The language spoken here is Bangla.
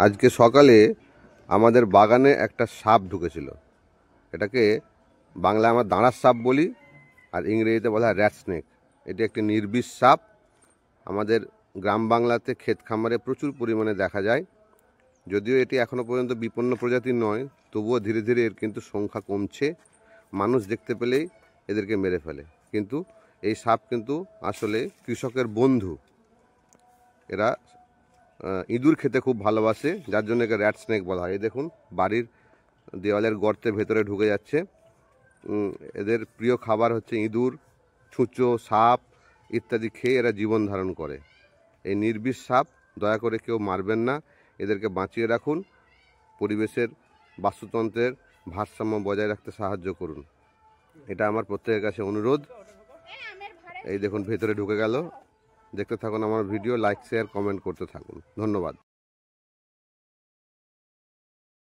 আজকে সকালে আমাদের বাগানে একটা সাপ ঢুকেছিল। এটাকে বাংলায় আমরা দাঁড়ার সাপ বলি, আর ইংরেজিতে বলা হয় র্যাট স্নেক। এটি একটি নির্বিষ সাপ। আমাদের গ্রাম বাংলাতে ক্ষেত খামারে প্রচুর পরিমাণে দেখা যায়। যদিও এটি এখনও পর্যন্ত বিপন্ন প্রজাতি নয়, তবুও ধীরে ধীরে এর কিন্তু সংখ্যা কমছে। মানুষ দেখতে পেলেই এদেরকে মেরে ফেলে। কিন্তু এই সাপ কিন্তু আসলে কৃষকের বন্ধু। এরা ইঁদুর খেতে খুব ভালোবাসে, যার জন্য একে র্যাট স্নেক বলা হয়। এই দেখুন, বাড়ির দেওয়ালের গর্তে ভেতরে ঢুকে যাচ্ছে। এদের প্রিয় খাবার হচ্ছে ইঁদুর, ছুঁচো, সাপ ইত্যাদি খেয়ে এরা জীবন ধারণ করে। এই নির্বিষ সাপ দয়া করে কেউ মারবেন না, এদেরকে বাঁচিয়ে রাখুন। পরিবেশের বাস্তুতন্ত্রের ভারসাম্য বজায় রাখতে সাহায্য করুন, এটা আমার প্রত্যেকের কাছে অনুরোধ। এই দেখুন ভেতরে ঢুকে গেল। দেখতে থাকুন আমার ভিডিও, লাইক শেয়ার কমেন্ট করতে থাকুন। ধন্যবাদ।